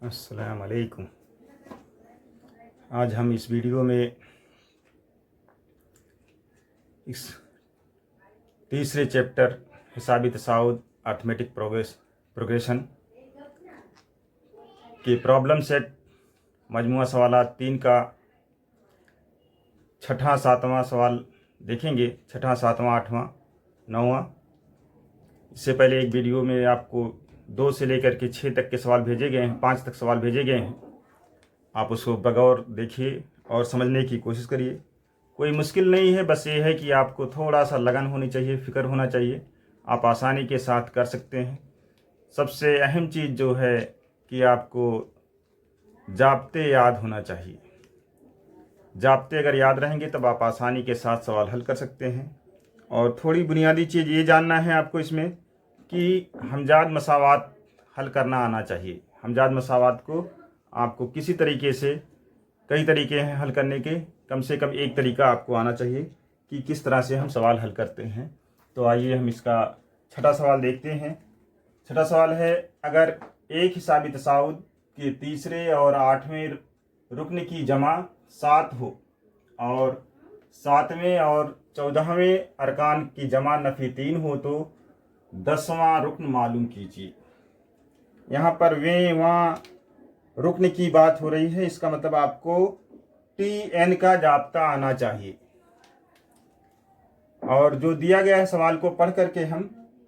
अस्सलाम वालेकुम। आज हम इस वीडियो में इस तीसरे चैप्टर हिसाबी तसाउद अर्थमेटिक प्रोग्रेशन के प्रॉब्लम सेट मजमुआ सवालात 3 का छठा सातवां सवाल देखेंगे। छठा सातवां आठवां नौवां। इससे पहले एक वीडियो में आपको 2 से लेकर के 6 तक के सवाल भेजे गए हैं, 5 तक सवाल भेजे गए हैं। आप उसको बगौर देखिए और समझने की कोशिश करिए। कोई मुश्किल नहीं है, बस ये है कि आपको थोड़ा सा लगन होनी चाहिए, फ़िक्र होना चाहिए। आप आसानी के साथ कर सकते हैं। सबसे अहम चीज़ जो है कि आपको जाब्ते याद होना चाहिए। जाब्ते अगर याद रहेंगे तब आप आसानी के साथ सवाल हल कर सकते हैं। और थोड़ी बुनियादी चीज़ ये जानना है आपको इसमें कि हमजाद मसावात हल करना आना चाहिए। हमजाद मसावात को आपको किसी तरीके से, कई तरीके हैं हल करने के, कम से कम एक तरीका आपको आना चाहिए कि किस तरह से हम सवाल हल करते हैं। तो आइए हम इसका छठा सवाल देखते हैं। छठा सवाल है, अगर एक हिसाबी तसाउद के तीसरे और 8वें रुकन की जमा 7 हो और 7वें और 14वें अरकान की जमा नफ़ी 3 हो तो 10वां रुकन मालूम कीजिए। यहाँ पर वहाँ रुकन की बात हो रही है। इसका मतलब आपको TN का जाब्ता आना चाहिए। और जो दिया गया है सवाल को पढ़ करके हम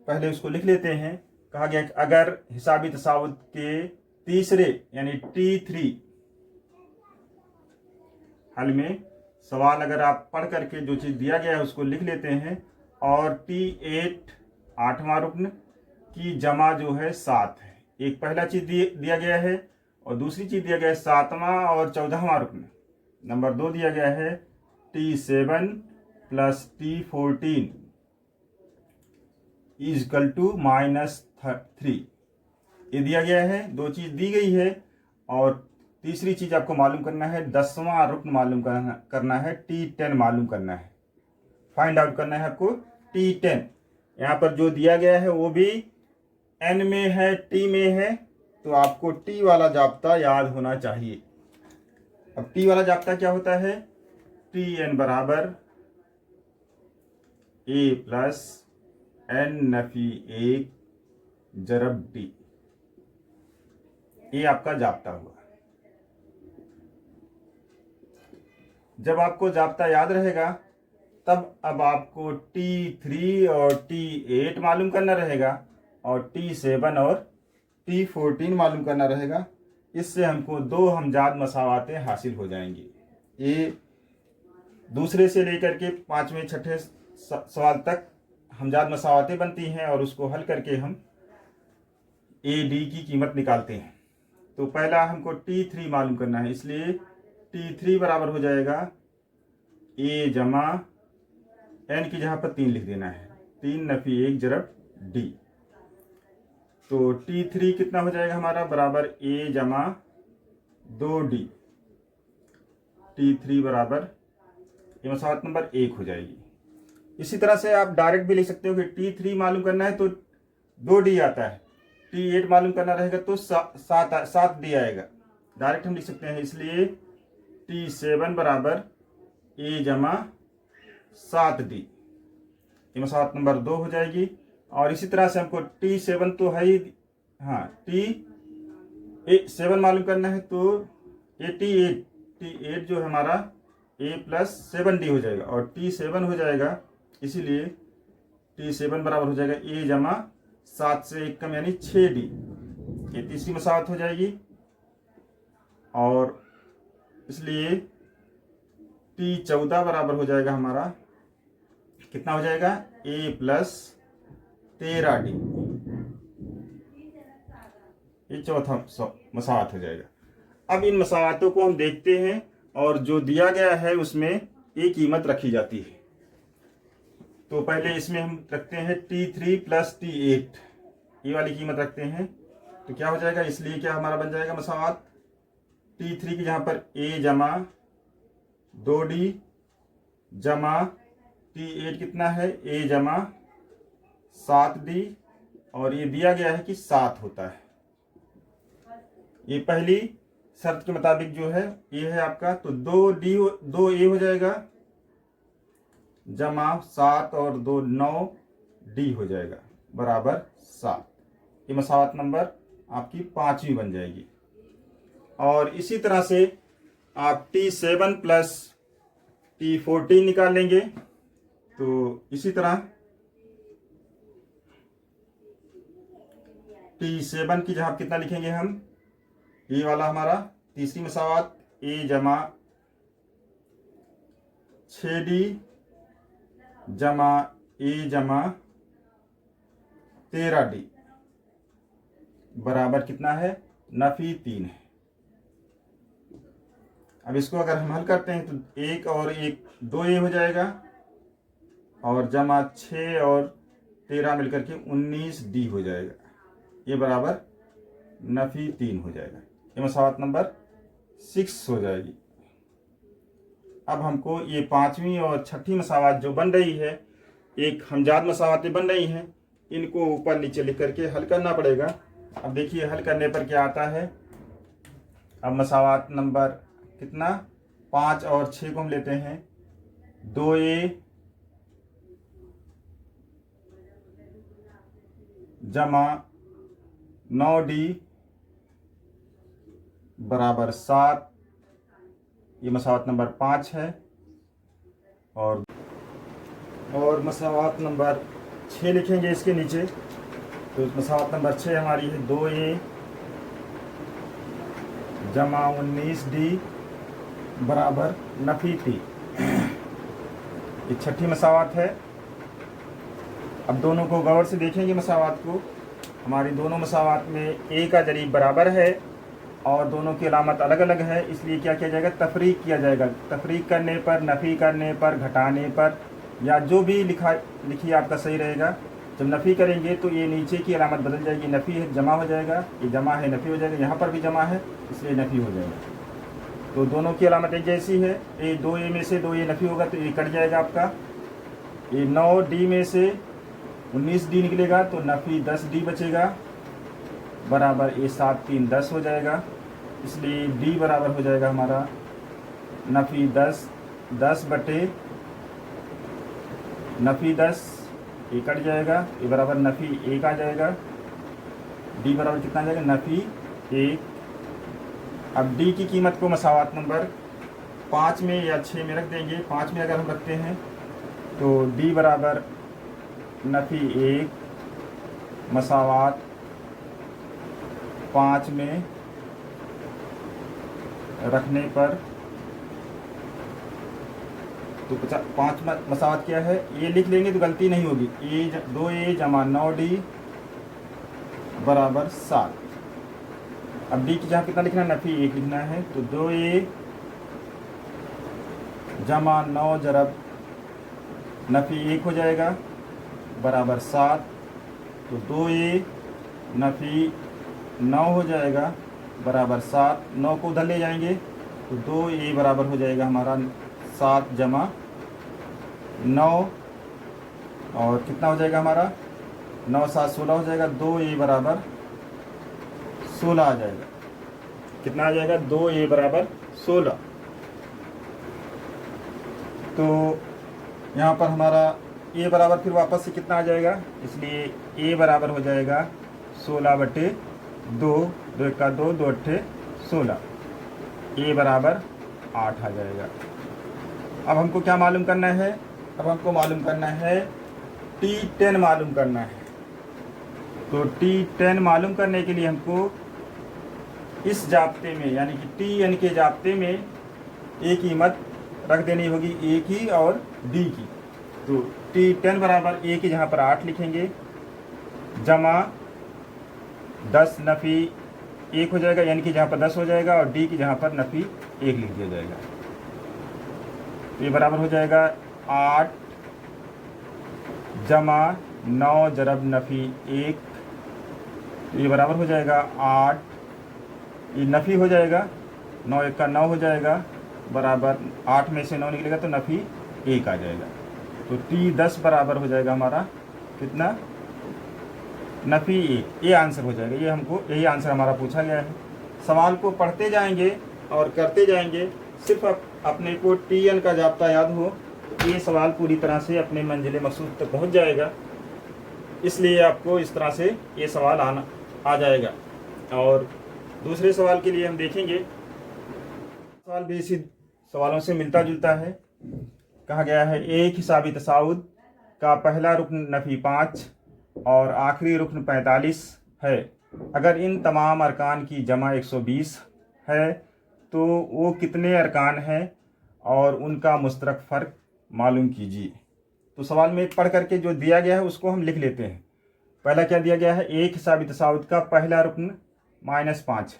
पहले उसको लिख लेते हैं। कहा गया कि अगर हिसाबी तसाउद के तीसरे यानी T3 हल में सवाल अगर आप पढ़ करके जो चीज़ दिया गया है उसको लिख लेते हैं और T8 8वां रुकन की जमा जो है 7 है। एक पहला चीज़ दिया गया है और दूसरी चीज़ दिया गया है 7वां और 14वां रुकन। नंबर 2 दिया गया है T7 plus T14 is equal to -3। ये दिया गया है, 2 चीज़ दी गई है। और तीसरी चीज़ आपको मालूम करना है 10वां रुकन मालूम करना है, T10 मालूम करना है, फाइंड आउट करना है आपको T10। यहाँ पर जो दिया गया है वो भी N में है, T में है, तो आपको T वाला जाब्ता याद होना चाहिए। अब T वाला जाब्ता क्या होता है? TN बराबर A प्लस N नफी 1 जरब D। ये आपका जाब्ता हुआ। जब आपको जाब्ता याद रहेगा तब अब आपको T3 और T8 मालूम करना रहेगा और T7 और T14 मालूम करना रहेगा। इससे हमको 2 हमजाद मसावातें हासिल हो जाएंगी। ये दूसरे से लेकर के 5वें 6ठे सवाल तक हमजाद मसावातें बनती हैं और उसको हल करके हम AD की कीमत निकालते हैं। तो पहला हमको T3 मालूम करना है, इसलिए T3 बराबर हो जाएगा A जमा N की जगह पर 3 लिख देना है, 3 नफी 1 जरब D। तो T3 कितना हो जाएगा हमारा? बराबर A जमा 2D। T3 बराबर, ये मसावत नंबर 1 हो जाएगी। इसी तरह से आप डायरेक्ट भी लिख सकते हो कि T3 मालूम करना है तो 2D आता है, T8 मालूम करना रहेगा तो 7D आएगा। डायरेक्ट हम लिख सकते हैं, इसलिए T7 बराबर A जमा 7D, ये मसावत नंबर 2 हो जाएगी। और इसी तरह से हमको T7 तो है ही, हाँ, T7 मालूम करना है तो T8 जो है हमारा A प्लस 7D हो जाएगा और T7 हो जाएगा, इसीलिए T7 बराबर हो जाएगा A जमा 7 से 1 कम यानी 6D। ये तीसरी मसावत हो जाएगी। और इसलिए T14 बराबर हो जाएगा हमारा, कितना हो जाएगा? A plus 13D। ये चौथा मसावत हो जाएगा। अब इन मसावतों को हम देखते हैं और जो दिया गया है उसमें एक कीमत रखी जाती है। तो पहले इसमें हम रखते हैं T3 प्लस T8, ये वाली कीमत रखते हैं। तो क्या हो जाएगा? इसलिए क्या हमारा बन जाएगा मसावत? T3 की जहाँ पर A जमा 2D जमा T8 कितना है? A जमा 7D, और ये दिया गया है कि 7 होता है। ये पहली शर्त के मुताबिक जो है ये है आपका, तो 2A हो जाएगा जमा 7 और 2 9D हो जाएगा बराबर 7। ये मसावत नंबर आपकी 5वीं बन जाएगी। और इसी तरह से आप T7 प्लस T14 निकाल लेंगे। तो इसी तरह T7 की जगह कितना लिखेंगे हम, ये वाला हमारा तीसरी मसावत A जमा 6D जमा A जमा 13D बराबर कितना है, नफी 3 है। अब इसको अगर हम हल करते हैं तो 1 और 1 2A हो जाएगा और जमा 6 और 13 मिलकर के 19D हो जाएगा। ये बराबर नफी 3 हो जाएगा। ये मसावत नंबर 6 हो जाएगी। अब हमको ये 5वीं और 6ठी मसावत जो बन रही है, एक हमजाद मसावतें बन रही हैं, इनको ऊपर नीचे लिख करके हल करना पड़ेगा। अब देखिए हल करने पर क्या आता है। अब मसावत नंबर कितना, 5 और 6 को हम लेते हैं, 2A जमा 9D बराबर 7। ये मसावत नंबर 5 है। और मसावत नंबर 6 लिखेंगे इसके नीचे। तो मसावत नंबर 6 हमारी है 2A जमा 19D बराबर नफी 3। ये 6ठी मसावत है। अब दोनों को गौर से देखेंगे मसावत को। हमारी दोनों मसावत में A का जरीब बराबर है और दोनों की अलामत अलग अलग है, इसलिए क्या किया जाएगा, तफरीक किया जाएगा। तफरीक करने पर, नफ़ी करने पर, घटाने पर, या जो भी लिखिए आपका सही रहेगा। जब नफ़ी करेंगे तो ये नीचे की अलामत बदल जाएगी, नफ़ी है जमा हो जाएगा, ये जमा है नफ़ी हो जाएगा, यहाँ पर भी जमा है इसलिए नफ़ी हो जाएगा। तो दोनों की अलामत एक जैसी है। ये 2A में से 2A नफ़ी होगा तो ये कट जाएगा आपका। ये 9D में से 19D निकलेगा तो नफ़ी 10D बचेगा बराबर ये 7 3 10 हो जाएगा। इसलिए D बराबर हो जाएगा हमारा नफ़ी 10 बटे नफ़ी 10, ये कट जाएगा, ये बराबर नफ़ी 1 आ जाएगा। D बराबर कितना आ जाएगा, नफ़ी 1। अब D की कीमत को मसावत नंबर 5 में या 6 में रख देंगे। 5 में अगर हम रखते हैं तो D बराबर नफ़ी 1 मसावत 5 में रखने पर तो 5 मसावत क्या है, ये लिख लेंगे तो गलती नहीं होगी। 2A जमा 9D बराबर 7। अब D की जहाँ कितना लिखना है, नफ़ी 1 लिखना है। तो 2A जमा 9 जरब नफ़ी 1 हो जाएगा बराबर 7। तो 2A नफ़ी 9 हो जाएगा बराबर 7। 9 को उधर ले जाएंगे तो 2A बराबर हो जाएगा हमारा 7 जमा 9 और कितना हो जाएगा हमारा, 9 7 16 हो जाएगा। 2A बराबर 16 आ जाएगा। कितना आ जाएगा, 2A बराबर 16। तो यहाँ पर हमारा A बराबर फिर वापस से कितना आ जाएगा, इसलिए A बराबर हो जाएगा 16 बटे 2, 2 1 2, 2 8 16। A बराबर 8 आ जाएगा। अब हमको क्या मालूम करना है, अब हमको मालूम करना है T10 मालूम करना है। तो T10 मालूम करने के लिए हमको इस जाब्ते में यानी कि TN के जाब्ते में A कीमत रख देनी होगी, A की और D की। तो T10 बराबर A की जहाँ पर 8 लिखेंगे जमा 10 नफ़ी 1 हो जाएगा, यानी कि जहाँ पर 10 हो जाएगा, और D की जहाँ पर नफ़ी 1 लिख दिया जाएगा। तो ये बराबर हो जाएगा 8 जमा 9 जरब नफ़ी 1। तो ये बराबर हो जाएगा 8, ये नफ़ी हो जाएगा, 9 1 9 हो जाएगा बराबर 8 में से 9 निकलेगा तो नफ़ी 1 आ जाएगा। तो T10 बराबर हो जाएगा हमारा कितना, नफ़ी 1। ये आंसर हो जाएगा। ये हमको यही आंसर हमारा पूछा गया है। सवाल को पढ़ते जाएंगे और करते जाएंगे, सिर्फ अपने को TN का जाप्ता याद हो, ये सवाल पूरी तरह से अपने मंजिल मकसूद तक पहुंच जाएगा। इसलिए आपको इस तरह से ये सवाल आ जाएगा। और दूसरे सवाल के लिए हम देखेंगे, सवाल भी इसी सवालों से मिलता जुलता है। कहा गया है एक हिसाबी तसाउद का पहला रुकन नफ़ी 5 और आखिरी रुकन 45 है। अगर इन तमाम अरकान की जमा 120 है तो वो कितने अरकान हैं और उनका मुश्तरक फ़र्क मालूम कीजिए। तो सवाल में पढ़ करके जो दिया गया है उसको हम लिख लेते हैं। पहला क्या दिया गया है, एक हिसाबी तसाउद का पहला रुकन -5।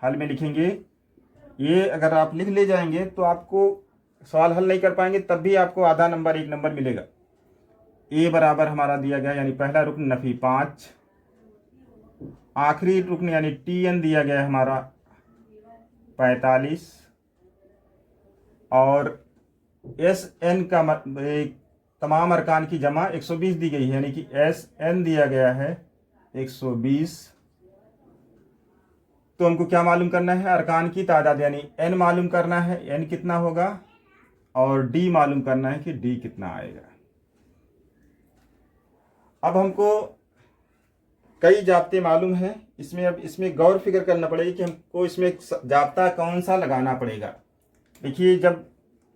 हल में लिखेंगे, ये अगर आप लिख ले जाएंगे तो आपको सवाल हल नहीं कर पाएंगे, तब भी आपको आधा नंबर 1 नंबर मिलेगा। ए बराबर हमारा दिया गया यानी पहला रुकन नफ़ी 5, आखिरी रुकन यानी TN दिया गया है हमारा 45 और SN का तमाम अरकान की जमा 120 दी गई है, यानी कि SN दिया गया है 120। तो हमको क्या मालूम करना है, अरकान की तादाद यानी N मालूम करना है, N कितना होगा, और D मालूम करना है कि D कितना आएगा। अब हमको कई जाप्ते मालूम हैं, अब इसमें गौर फिक्र करना पड़ेगा कि हमको इसमें जाप्ता कौन सा लगाना पड़ेगा। देखिए, जब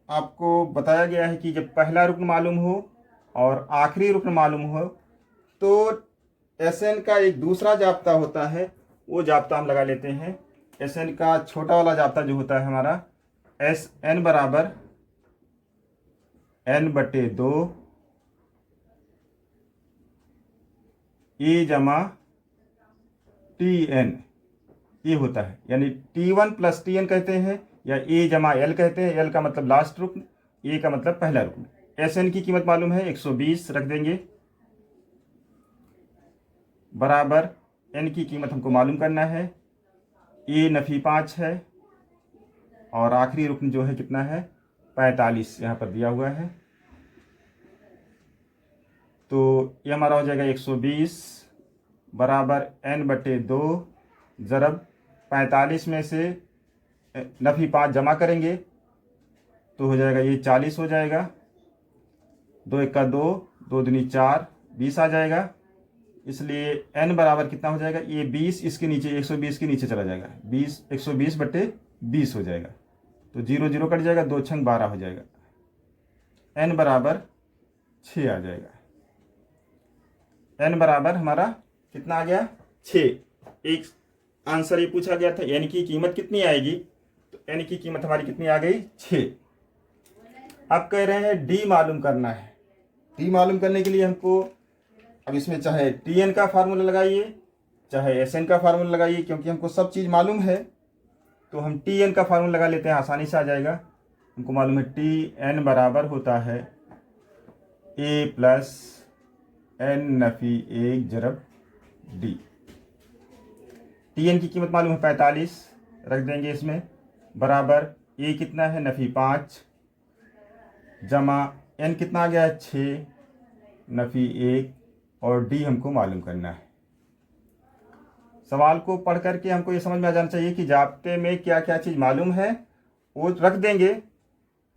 आपको बताया गया है कि जब पहला रुकन मालूम हो और आखिरी रुकन मालूम हो तो SN का एक दूसरा जाप्ता होता है, वो जाप्ता हम लगा लेते हैं। SN का छोटा वाला जाप्ता जो होता है हमारा, SN बराबर N/2 A जमा TN, ये होता है। यानी T1 + TN कहते हैं या A जमा L कहते हैं। L का मतलब लास्ट रुकन, A का मतलब पहला रुकन। SN की कीमत मालूम है 120 रख देंगे, बराबर N की कीमत हमको मालूम करना है, A नफ़ी 5 है और आखिरी रुकन जो है कितना है 45, यहाँ पर दिया हुआ है। तो ये हमारा हो जाएगा 120 बराबर N/2 ज़रब 45 में से नफ़ी 5 जमा करेंगे तो हो जाएगा ये 40 हो जाएगा। 2 × 1 = 2, 2 दूनी 4, 20 आ जाएगा। इसलिए N बराबर कितना हो जाएगा, ये 20 इसके नीचे 120 के नीचे चला जाएगा, 120/20 हो जाएगा। तो 0 0 कट जाएगा, 2 × 6 = 12 हो जाएगा। N बराबर 6 आ जाएगा। N बराबर हमारा कितना आ गया, 6। एक आंसर ये पूछा गया था N की कीमत कितनी आएगी, तो N की कीमत हमारी कितनी आ गई, 6। अब कह रहे हैं D मालूम करना है। D मालूम करने के लिए हमको अब इसमें चाहे TN का फार्मूला लगाइए चाहे SN का फार्मूला लगाइए, क्योंकि हमको सब चीज़ मालूम है तो हम TN का फार्मूला लगा लेते हैं, आसानी से आ जाएगा। हमको मालूम है TN बराबर होता है A + N नफ़ी 1 ज़रब D। TN की कीमत मालूम है 45 रख देंगे इसमें, बराबर A कितना है नफ़ी 5 जमा N कितना आ गया है 6 नफ़ी 1 और D हमको मालूम करना है। सवाल को पढ़ करके हमको ये समझ में आ जाना चाहिए कि जाप्ते में क्या क्या चीज़ मालूम है वो रख देंगे।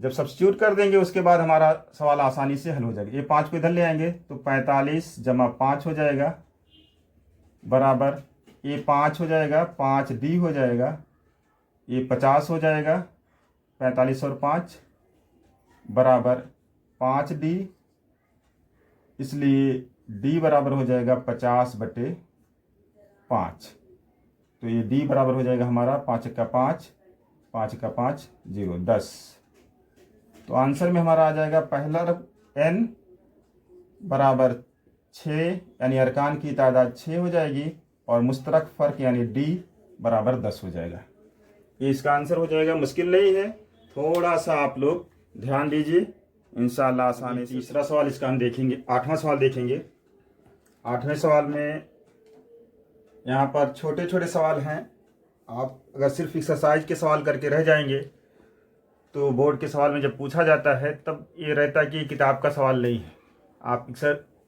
जब सब्स्टिट्यूट कर देंगे उसके बाद हमारा सवाल आसानी से हल हो जाएगा। ये 5 को इधर ले आएंगे तो 45 जमा 5 हो जाएगा, बराबर ये 5 हो जाएगा, 5D हो जाएगा, ये 50 हो जाएगा, 45 और 5 बराबर 5D। इसलिए D बराबर हो जाएगा 50/5। तो ये D बराबर हो जाएगा हमारा 5 × 5, 5 × 5 0 10। तो आंसर में हमारा आ जाएगा पहला N बराबर 6, यानी अरकान की तादाद 6 हो जाएगी और मुश्तरक फ़र्क यानी D बराबर 10 हो जाएगा। ये इसका आंसर हो जाएगा। मुश्किल नहीं है, थोड़ा सा आप लोग ध्यान दीजिए, इंशाअल्लाह आसानी से। तीसरा सवाल इसका हम देखेंगे, 8वां सवाल देखेंगे। 8वें सवाल में यहाँ पर छोटे छोटे सवाल हैं। आप अगर सिर्फ एक्सरसाइज के सवाल करके रह जाएंगे तो बोर्ड के सवाल में जब पूछा जाता है तब ये रहता है कि किताब का सवाल नहीं है। आप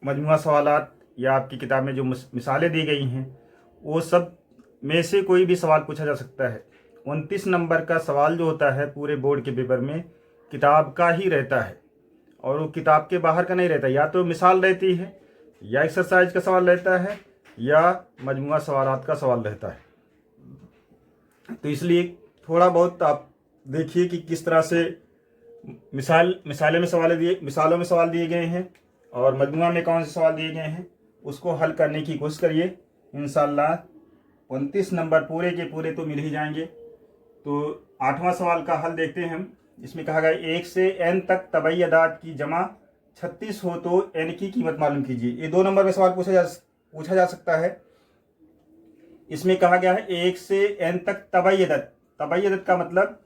मजमूआ सवालात या आपकी किताब में जो मिसालें दी गई हैं वो सब में से कोई भी सवाल पूछा जा सकता है। 29 नंबर का सवाल जो होता है पूरे बोर्ड के पेपर में किताब का ही रहता है, और वो किताब के बाहर का नहीं रहता। या तो मिसाल रहती है, या एक्सरसाइज का सवाल रहता है, या मजमुआ सवालात का सवाल रहता है। तो इसलिए थोड़ा बहुत आप देखिए कि किस तरह से मिसालों में सवाल दिए गए हैं और मजमुआ में कौन से सवाल दिए गए हैं, उसको हल करने की कोशिश करिए। इंशाल्लाह 29 नंबर पूरे के पूरे तो मिल ही जाएंगे। तो 8वां सवाल का हल देखते हैं हम। इसमें कहा गया 1 से n तक तबई अदाद की जमा 36 हो तो n की कीमत मालूम कीजिए। ये 2 नंबर में सवाल पूछा जा सकता है। इसमें कहा गया है 1 से n तक तबई अदद। तबई अदद का मतलब,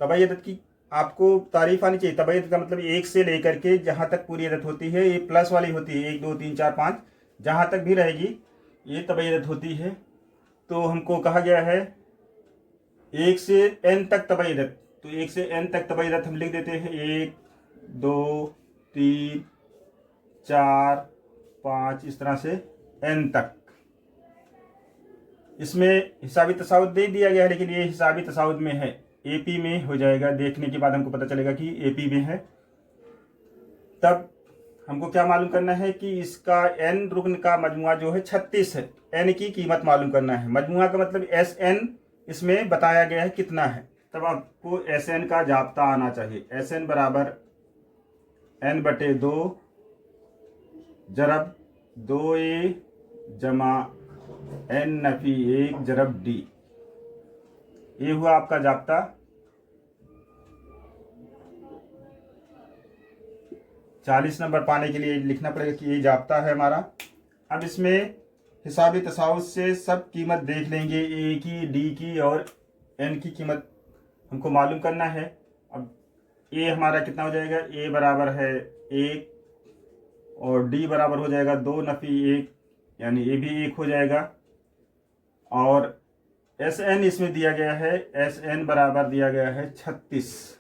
तबई अदद की आपको तारीफ आनी चाहिए। तबई अदद का मतलब 1 से लेकर के जहाँ तक पूरी अदद होती है, ये प्लस वाली होती है, 1 2 3 4 5 जहाँ तक भी रहेगी ये तबई अदद होती है। तो हमको कहा गया है 1 से n तक तबई अदद। तो 1 से n तक तबई अदद हम लिख देते हैं 1 2 3 4 5 इस तरह से n तक। इसमें हिसाबी तसाउद दे दिया गया है, लेकिन ये हिसाबी तसाउद में है, एपी में हो जाएगा। देखने के बाद हमको पता चलेगा कि एपी में है। तब हमको क्या मालूम करना है कि इसका n रुकन का मजमुआ जो है 36 है। n की कीमत मालूम करना है। मजमुआ का मतलब SN इसमें बताया गया है कितना है। तब आपको SN का जाब्ता आना चाहिए। SN बराबर n/2 जरब 2a जमा n-1 जरब d। ये हुआ आपका जाब्ता। चालीस नंबर पाने के लिए लिखना पड़ेगा कि ये जाब्ता है हमारा। अब इसमें हिसाबी तसाउद से सब कीमत देख लेंगे, ए की, डी की और एन की कीमत हमको मालूम करना है। अब ए हमारा कितना हो जाएगा, ए बराबर है 1 और डी बराबर हो जाएगा 2-1 यानी ए भी 1 हो जाएगा। और SN इसमें दिया गया है, SN बराबर दिया गया है 36।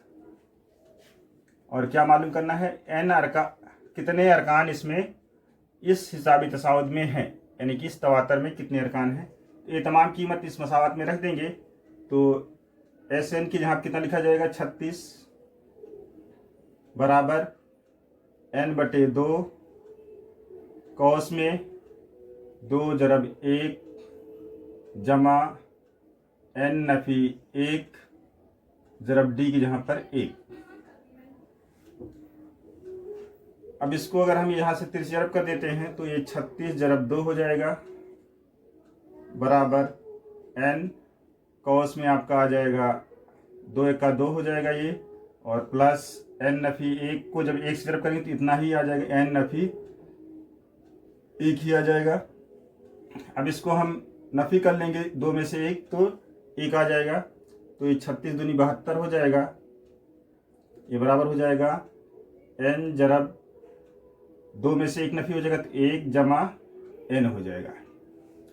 और क्या मालूम करना है, कितने अरकान इसमें इस हिसाबी तसाउद में हैं, यानी कि इस तवातर में कितने अरकान हैं। ये तमाम कीमत इस मसावत में रख देंगे। तो SN की जहाँ कितना लिखा जाएगा 36 बराबर n/2 कौस में 2 जरब 1 जमा n-1 जरब d की जहाँ पर 1। अब इसको अगर हम यहाँ से 30 जरब कर देते हैं तो ये 36 जरब 2 हो जाएगा बराबर n कौस में आपका आ जाएगा 2 1 का 2 हो जाएगा ये, और प्लस n-1 को जब 1 से जरब करेंगे तो इतना ही आ जाएगा, n-1 ही आ जाएगा। अब इसको हम नफी कर लेंगे 2 में से 1 तो 1 आ जाएगा। तो ये 36 दूनी 72 हो जाएगा। ये बराबर हो जाएगा n जरब 2 में से 1 नफी हो जाएगा तो 1 जमा n हो जाएगा।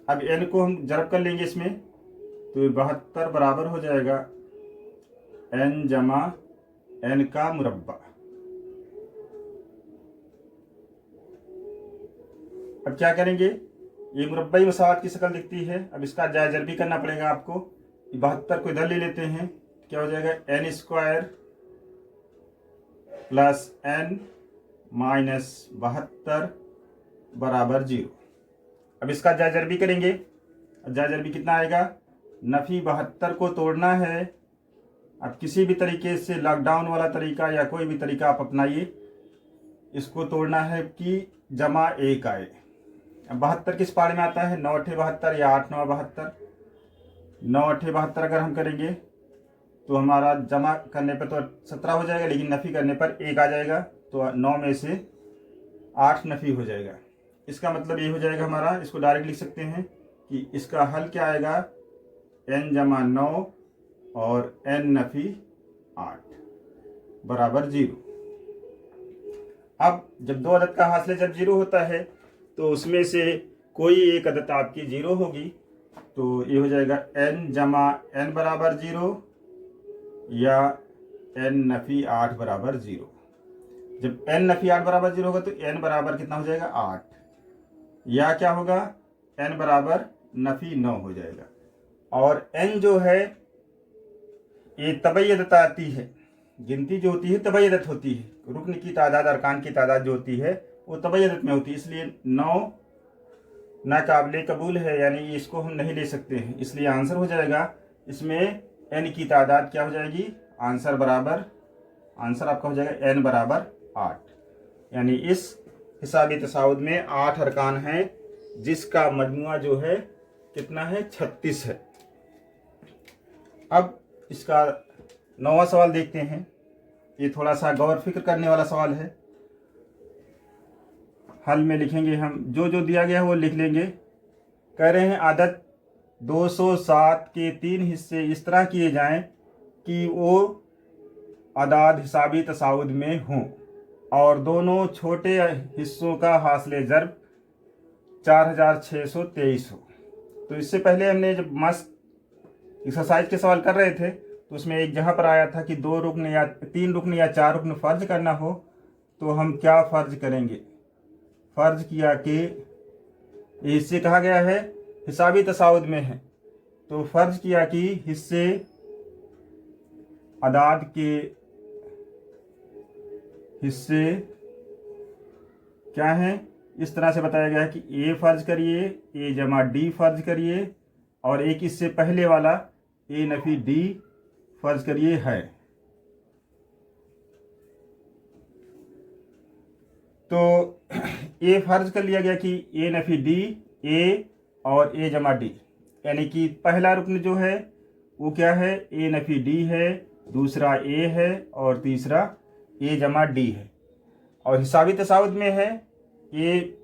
अब n को हम जरब कर लेंगे इसमें तो 72 बराबर हो जाएगा n जमा n का मुरब्बा। अब क्या करेंगे, ये मुरब्बाई मसावत की शक्ल दिखती है। अब इसका जायज़ भी करना पड़ेगा आपको। 72 को इधर ले लेते हैं, क्या हो जाएगा n² प्लस n माइनस 72 बराबर 0। अब इसका जायज़ भी करेंगे। जायज़ भी कितना आएगा, नफ़ी 72 को तोड़ना है। अब किसी भी तरीके से लॉकडाउन वाला तरीका या कोई भी तरीका आप अपनाइए, इसको तोड़ना है कि जमा 1 आए। अब 72 किस पारे में आता है, 9 8 72 या 8 9 72। 9 8 72 अगर हम करेंगे तो हमारा जमा करने पर तो 17 हो जाएगा, लेकिन नफ़ी करने पर 1 आ जाएगा। तो 9 में से 8 नफ़ी हो जाएगा। इसका मतलब ये हो जाएगा हमारा, इसको डायरेक्ट लिख सकते हैं कि इसका हल क्या आएगा, n जमा 9 और n नफ़ी 8 बराबर 0। अब जब 2 अदद का हासिल जब 0 होता है तो उसमें से कोई एक अदद आपकी 0 होगी। तो ये हो जाएगा n जमा n बराबर 0 या n नफ़ी 8 बराबर 0। जब n नफ़ी 8 बराबर 0 होगा तो n बराबर कितना हो जाएगा 8, या क्या होगा n बराबर नफी 9 हो जाएगा। और n जो है ये तबई अदद आती है, गिनती जो होती है तबई अदद होती है, रुकन की तादाद अरकान की तादाद जो होती है वो तबई अदद में होती है, इसलिए 9 नाकाबिले कबूल है, यानी इसको हम नहीं ले सकते हैं। इसलिए आंसर हो जाएगा इसमें n की तादाद क्या हो जाएगी, आंसर आपका हो जाएगा n बराबर 8। यानी इस हिसाबी तसाउद में 8 अरकान हैं जिसका मजमुआ जो है कितना है, 36 है। अब इसका 9वां सवाल देखते हैं। ये थोड़ा सा गौर फिक्र करने वाला सवाल है। हल में लिखेंगे हम, जो जो दिया गया है वो लिख लेंगे। कह रहे हैं आदत 207 के 3 हिस्से इस तरह किए जाएं कि वो अदाद हिसाबी तसाउद में हों और दोनों छोटे हिस्सों का हासिल ज़र्ब 4623 हो। तो इससे पहले हमने जब मस्त एक्सरसाइज के सवाल कर रहे थे तो उसमें एक जहाँ पर आया था कि 2 रुकन या 3 रुकन या 4 रुकन फ़र्ज करना हो, तो हम क्या फ़र्ज करेंगे। फ़र्ज किया कि इससे कहा गया है हिसाबी तसाउद में है, तो फ़र्ज किया कि हिस्से अदाद के हिस्से क्या हैं, इस तरह से बताया गया है कि ए फ़र्ज करिए, ए जमा डी फ़र्ज करिए, और एक इससे पहले वाला ए नफी डी फ़र्ज करिए है। तो ए फ़र्ज कर लिया गया कि ए नफी डी, ए और ए जमा डी, यानी कि पहला रुकन जो है वो क्या है, ए नफी डी है, दूसरा ए है और तीसरा ए जमा डी है। और हिसाबी तसाउद में है ये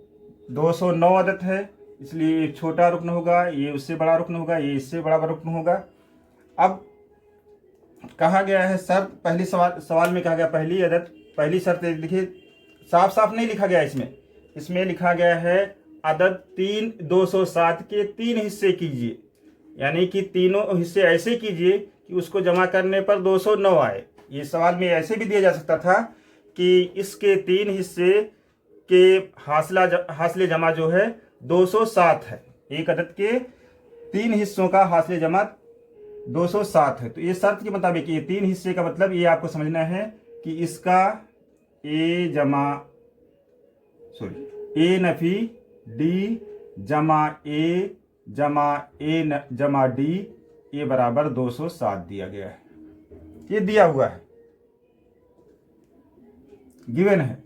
209 अदद है, इसलिए एक छोटा रुकन होगा, ये उससे बड़ा रुकन होगा, ये इससे बड़ा रुकन होगा। अब कहा गया है शर्त, पहली सवाल में कहा गया पहली अदद, पहली शर्त देखिए साफ साफ नहीं लिखा गया, इसमें लिखा गया है अदद 207 के 3 हिस्से कीजिए, यानी कि तीनों हिस्से ऐसे कीजिए कि उसको जमा करने पर 209 आए। ये सवाल में ऐसे भी दिया जा सकता था कि इसके 3 हिस्से के हासिल जमा जो है 207 है, एक अदद के 3 हिस्सों का हासिल जमा 207 है। तो ये शर्त के मुताबिक ये 3 हिस्से का मतलब ये आपको समझना है कि इसका ए नफी डी जमा ए जमा डी ये बराबर 207 दिया गया है। ये दिया हुआ है, गिवन है।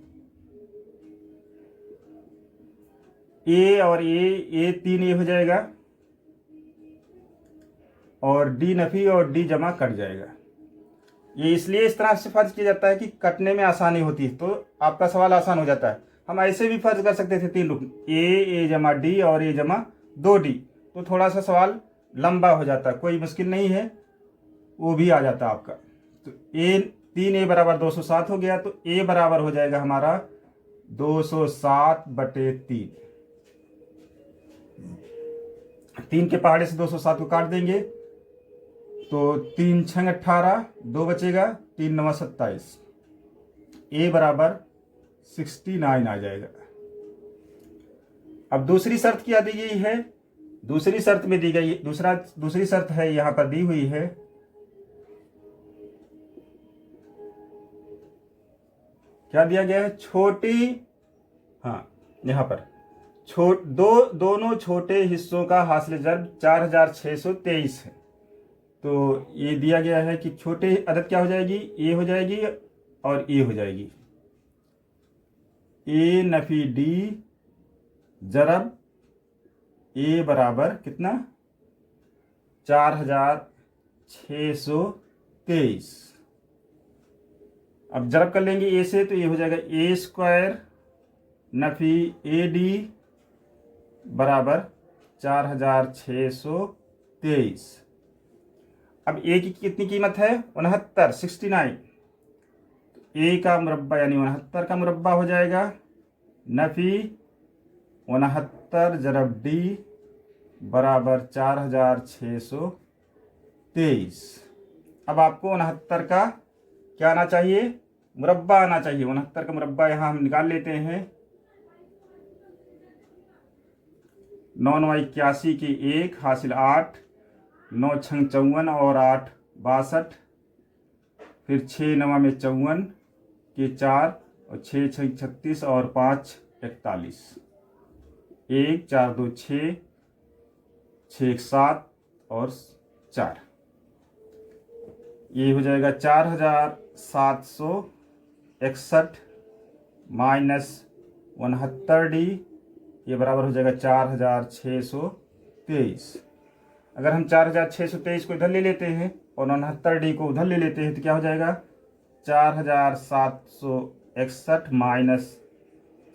ए और ए 3 ए हो जाएगा और डी नफी और डी जमा कट जाएगा। ये इसलिए इस तरह से फर्ज किया जाता है कि कटने में आसानी होती है, तो आपका सवाल आसान हो जाता है। हम ऐसे भी फर्ज कर सकते थे 3 रुकन, ए जमा डी और ए जमा 2D, तो थोड़ा सा सवाल लंबा हो जाता है, कोई मुश्किल नहीं है, वो भी आ जाता है आपका। तो 3A बराबर 207 हो गया, तो ए बराबर हो जाएगा हमारा 207/3। 3 के पहाड़े से 207 को काट देंगे तो 3 छंग 18, 2 बचेगा, 3 9 27, ए बराबर 69 आ जाएगा। अब दूसरी शर्त क्या दी गई है, दूसरी शर्त में दी गई दूसरी शर्त है यहां पर दी हुई है, क्या दिया गया है, छोटी, हाँ यहां पर दोनों छोटे हिस्सों का हासिल ज़र्ब 4623 है। तो ये दिया गया है कि छोटे अदद क्या हो जाएगी, ए हो जाएगी और ए हो जाएगी, ए नफी डी ज़रब ए बराबर कितना, 4623। अब ज़रब कर लेंगे ए से, तो ये हो जाएगा ए स्क्वायर नफी ए डी बराबर 4623। अब ए की कितनी कीमत है, 69, ए का मुरब्बा यानी 69 का मुरब्बा हो जाएगा, नफी 69 ज़रब डी बराबर 4623। अब आपको 69 का क्या आना चाहिए, मुरब्बा आना चाहिए। 69 का मुरब्बा यहाँ हम निकाल लेते हैं, 9 9 81 के 1 हासिल 8, 9 6 54 और 8 62, फिर 6 9 में 54 के 4 और 6 6 36 और 5 41, 1 4 2 6, 6 1 7 और 4, ये हो जाएगा 4761 माइनस 69D, ये बराबर हो जाएगा 4623। अगर हम 4623 को इधर ले लेते हैं और 69D को उधर ले लेते हैं तो क्या हो जाएगा 4761 माइनस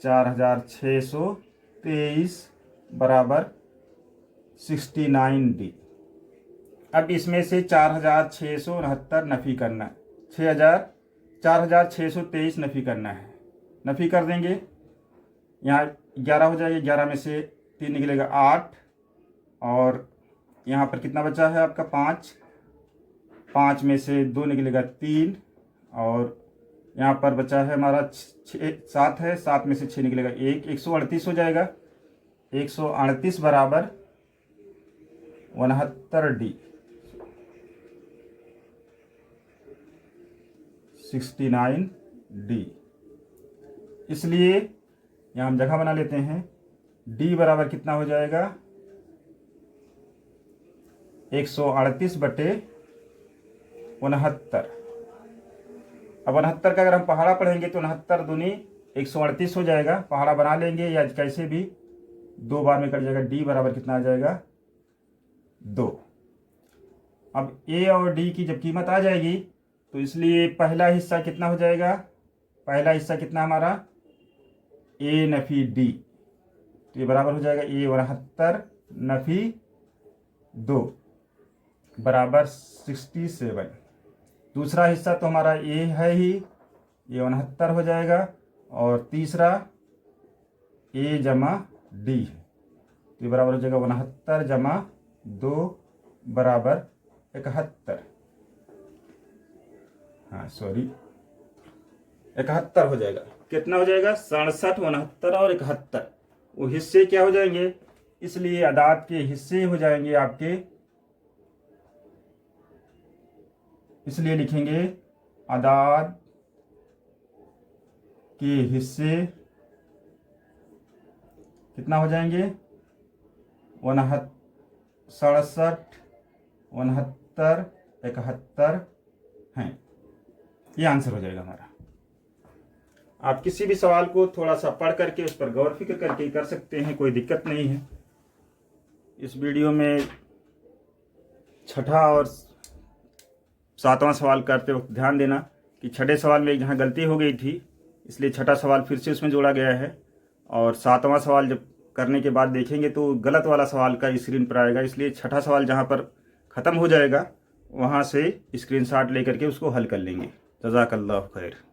4623 बराबर 69D। अब इसमें से 4669 नफ़ी करना है, 4623 नफ़ी करना है। नफ़ी कर देंगे, यहाँ 11 हो जाएगा, 11 में से 3 निकलेगा 8 और यहाँ पर कितना बचा है आपका 5, 5 में से 2 निकलेगा 3 और यहाँ पर बचा है हमारा 7 है, 7 में से 6 निकलेगा 1, 138 हो जाएगा। 138 बराबर 69D, 69D। इसलिए यहाँ हम जगह बना लेते हैं, D बराबर कितना हो जाएगा 138 बटे 69। अब 69 का अगर हम पहाड़ा पढ़ेंगे तो 69 दूनी 138 हो जाएगा, पहाड़ा बना लेंगे या कैसे भी 2 बार में कट जाएगा। D बराबर कितना आ जाएगा 2। अब A और D की जब कीमत आ जाएगी तो इसलिए पहला हिस्सा कितना हो जाएगा, पहला हिस्सा कितना हमारा A नफ़ी D, तो ये बराबर हो जाएगा A 69 नफ़ी 2 बराबर 67। दूसरा हिस्सा तो हमारा A है ही, ये 69 हो जाएगा और तीसरा A जमा D है, तो ये बराबर हो जाएगा 69 जमा 2 बराबर 71। हाँ सॉरी 71 हो जाएगा। कितना हो जाएगा 67, 69 और 71, वो हिस्से क्या हो जाएंगे, इसलिए अदाद के हिस्से हो जाएंगे आपके, इसलिए लिखेंगे अदाद के हिस्से कितना हो जाएंगे 67, 69, 71 हैं। ये आंसर हो जाएगा हमारा। आप किसी भी सवाल को थोड़ा सा पढ़ करके उस पर गौर फिक्र करके कर सकते हैं, कोई दिक्कत नहीं है। इस वीडियो में छठा और 7वां सवाल करते वक्त ध्यान देना कि छठे सवाल में जहाँ गलती हो गई थी इसलिए छठा सवाल फिर से उसमें जोड़ा गया है, और 7वां सवाल जब करने के बाद देखेंगे तो गलत वाला सवाल का स्क्रीन पर आएगा, इसलिए छठा सवाल जहाँ पर ख़त्म हो जाएगा वहाँ से स्क्रीनशॉट लेकर के उसको हल कर लेंगे। जज़ाकल्लाह खैर।